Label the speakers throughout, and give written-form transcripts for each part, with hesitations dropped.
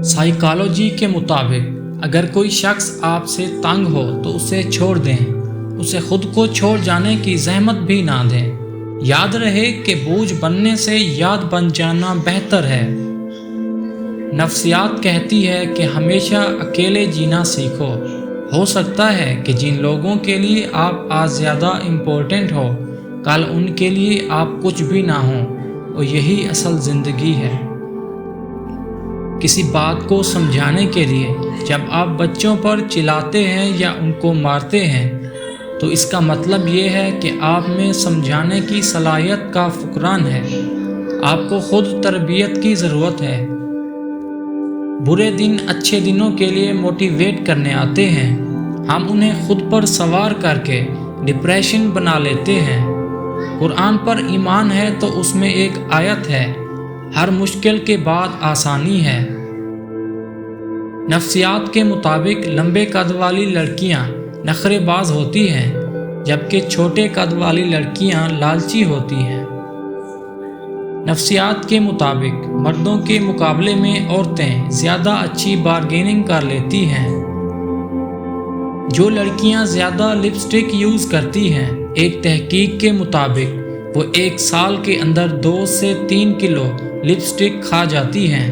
Speaker 1: Psychology کے مطابق اگر کوئی شخص آپ سے تنگ ہو تو اسے چھوڑ دیں، اسے خود کو چھوڑ جانے کی زحمت بھی نہ دیں۔ یاد رہے کہ بوجھ بننے سے یاد بن جانا بہتر ہے۔ نفسیات کہتی ہے کہ ہمیشہ اکیلے جینا سیکھو۔ ہو سکتا ہے کہ جن لوگوں کے لیے آپ آج زیادہ امپورٹنٹ ہو، کل ان کے لیے آپ کچھ بھی نہ ہوں، اور یہی اصل زندگی ہے۔ کسی بات کو سمجھانے کے لیے جب آپ بچوں پر چلاتے ہیں یا ان کو مارتے ہیں تو اس کا مطلب یہ ہے کہ آپ میں سمجھانے کی صلاحیت کا فقدان ہے۔ آپ کو خود تربیت کی ضرورت ہے۔ برے دن اچھے دنوں کے لیے موٹیویٹ کرنے آتے ہیں، ہم انہیں خود پر سوار کر کے ڈپریشن بنا لیتے ہیں۔ قرآن پر ایمان ہے تو اس میں ایک آیت ہے، ہر مشکل کے بعد آسانی ہے۔ نفسیات کے مطابق لمبے قد والی لڑکیاں نخرے باز ہوتی ہیں، جبکہ چھوٹے قد والی لڑکیاں لالچی ہوتی ہیں۔ نفسیات کے مطابق مردوں کے مقابلے میں عورتیں زیادہ اچھی بارگیننگ کر لیتی ہیں۔ جو لڑکیاں زیادہ لپسٹک یوز کرتی ہیں، ایک تحقیق کے مطابق وہ 1 سال کے اندر 2 سے 3 کلو لپسٹک کھا جاتی ہیں۔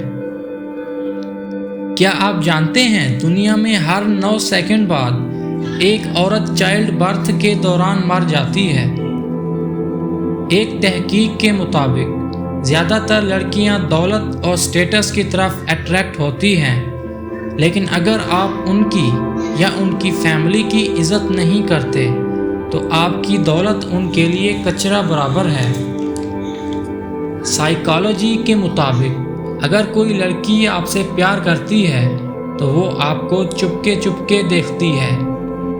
Speaker 1: کیا آپ جانتے ہیں دنیا میں ہر 9 سیکنڈ بعد ایک عورت چائلڈ برتھ کے دوران مر جاتی ہے؟ ایک تحقیق کے مطابق زیادہ تر لڑکیاں دولت اور سٹیٹس کی طرف اٹریکٹ ہوتی ہیں، لیکن اگر آپ ان کی یا ان کی فیملی کی عزت نہیں کرتے تو آپ کی دولت ان کے لیے کچرا برابر ہے۔ سائیکالوجی کے مطابق اگر کوئی لڑکی آپ سے پیار کرتی ہے تو وہ آپ کو چپکے دیکھتی ہے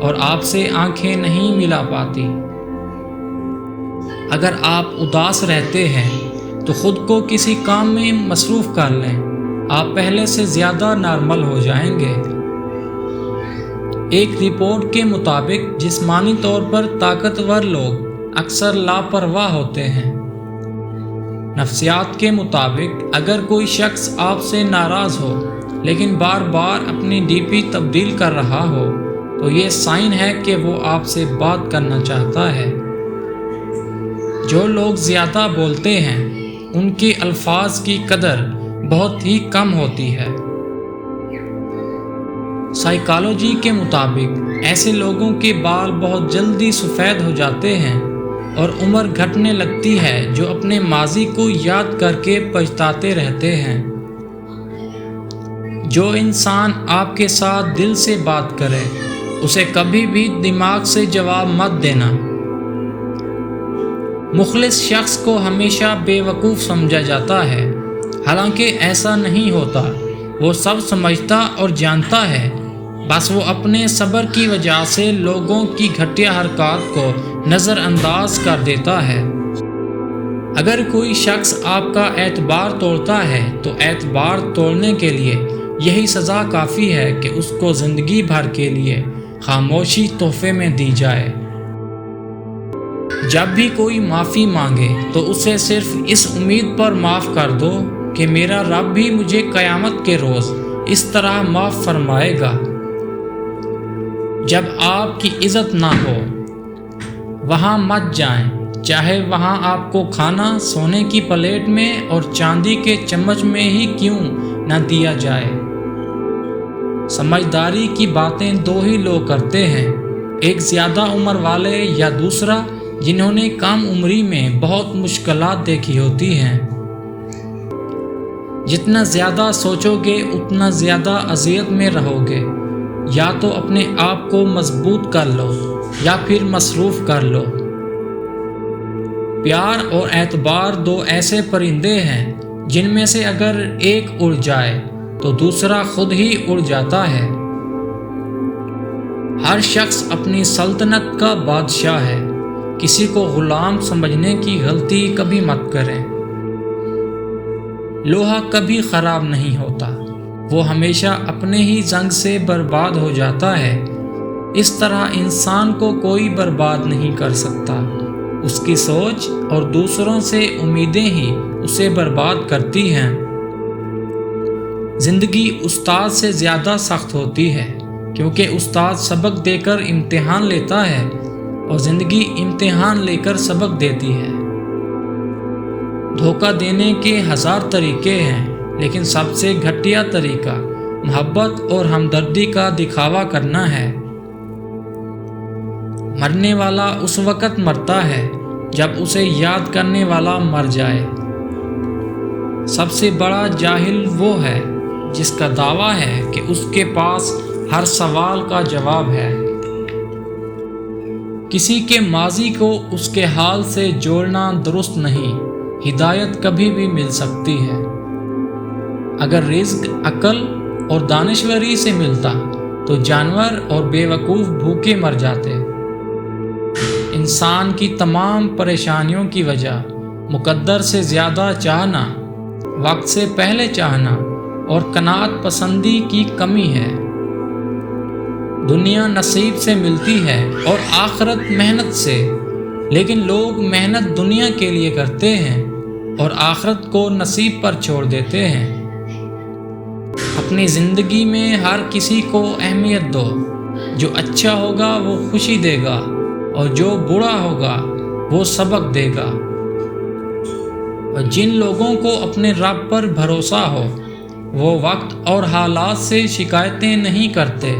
Speaker 1: اور آپ سے آنکھیں نہیں ملا پاتی۔ اگر آپ اداس رہتے ہیں تو خود کو کسی کام میں مصروف کر لیں، آپ پہلے سے زیادہ نارمل ہو جائیں گے۔ ایک رپورٹ کے مطابق جسمانی طور پر طاقتور لوگ اکثر لاپرواہ ہوتے ہیں۔ نفسیات کے مطابق اگر کوئی شخص آپ سے ناراض ہو لیکن بار بار اپنی ڈی پی تبدیل کر رہا ہو تو یہ سائن ہے کہ وہ آپ سے بات کرنا چاہتا ہے۔ جو لوگ زیادہ بولتے ہیں ان کے الفاظ کی قدر بہت ہی کم ہوتی ہے۔ سائیکالوجی کے مطابق ایسے لوگوں کے بال بہت جلدی سفید ہو جاتے ہیں اور عمر گھٹنے لگتی ہے جو اپنے ماضی کو یاد کر کے پچھتاتے رہتے ہیں۔ جو انسان آپ کے ساتھ دل سے بات کرے اسے کبھی بھی دماغ سے جواب مت دینا۔ مخلص شخص کو ہمیشہ بے وقوف سمجھا جاتا ہے، حالانکہ ایسا نہیں ہوتا۔ وہ سب سمجھتا اور جانتا ہے، بس وہ اپنے صبر کی وجہ سے لوگوں کی گھٹیا حرکات کو نظر انداز کر دیتا ہے۔ اگر کوئی شخص آپ کا اعتبار توڑتا ہے تو اعتبار توڑنے کے لیے یہی سزا کافی ہے کہ اس کو زندگی بھر کے لیے خاموشی تحفے میں دی جائے۔ جب بھی کوئی معافی مانگے تو اسے صرف اس امید پر معاف کر دو کہ میرا رب بھی مجھے قیامت کے روز اس طرح معاف فرمائے گا۔ جب آپ کی عزت نہ ہو وہاں مت جائیں، چاہے وہاں آپ کو کھانا سونے کی پلیٹ میں اور چاندی کے چمچ میں ہی کیوں نہ دیا جائے۔ سمجھداری کی باتیں 2 ہی لوگ کرتے ہیں، ایک زیادہ عمر والے یا دوسرا جنہوں نے کم عمری میں بہت مشکلات دیکھی ہوتی ہیں۔ جتنا زیادہ سوچو گے اتنا زیادہ اذیت میں رہو گے۔ یا تو اپنے آپ کو مضبوط کر لو یا پھر مصروف کر لو۔ پیار اور اعتبار 2 ایسے پرندے ہیں جن میں سے اگر ایک اڑ جائے تو دوسرا خود ہی اڑ جاتا ہے۔ ہر شخص اپنی سلطنت کا بادشاہ ہے، کسی کو غلام سمجھنے کی غلطی کبھی مت کریں۔ لوہا کبھی خراب نہیں ہوتا، وہ ہمیشہ اپنے ہی زنگ سے برباد ہو جاتا ہے۔ اس طرح انسان کو کوئی برباد نہیں کر سکتا، اس کی سوچ اور دوسروں سے امیدیں ہی اسے برباد کرتی ہیں۔ زندگی استاد سے زیادہ سخت ہوتی ہے، کیونکہ استاد سبق دے کر امتحان لیتا ہے اور زندگی امتحان لے کر سبق دیتی ہے۔ دھوکہ دینے کے 1000 طریقے ہیں، لیکن سب سے گھٹیا طریقہ محبت اور ہمدردی کا دکھاوا کرنا ہے۔ مرنے والا اس وقت مرتا ہے جب اسے یاد کرنے والا مر جائے۔ سب سے بڑا جاہل وہ ہے جس کا دعویٰ ہے کہ اس کے پاس ہر سوال کا جواب ہے۔ کسی کے ماضی کو اس کے حال سے جوڑنا درست نہیں۔ ہدایت کبھی بھی مل سکتی ہے۔ اگر رزق عقل اور دانشوری سے ملتا تو جانور اور بے وقوف بھوکے مر جاتے۔ انسان کی تمام پریشانیوں کی وجہ مقدر سے زیادہ چاہنا، وقت سے پہلے چاہنا اور قناعت پسندی کی کمی ہے۔ دنیا نصیب سے ملتی ہے اور آخرت محنت سے، لیکن لوگ محنت دنیا کے لیے کرتے ہیں اور آخرت کو نصیب پر چھوڑ دیتے ہیں۔ اپنی زندگی میں ہر کسی کو اہمیت دو۔ جو اچھا ہوگا وہ خوشی دے گا اور جو برا ہوگا وہ سبق دے گا۔ اور جن لوگوں کو اپنے رب پر بھروسہ ہو وہ وقت اور حالات سے شکایتیں نہیں کرتے۔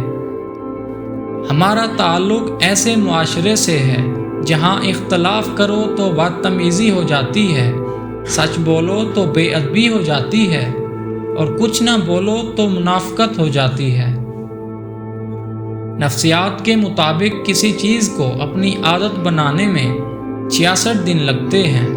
Speaker 1: ہمارا تعلق ایسے معاشرے سے ہے جہاں اختلاف کرو تو بدتمیزی ہو جاتی ہے، سچ بولو تو بے ادبی ہو جاتی ہے اور کچھ نہ بولو تو منافقت ہو جاتی ہے۔ نفسیات کے مطابق کسی چیز کو اپنی عادت بنانے میں 66 دن لگتے ہیں۔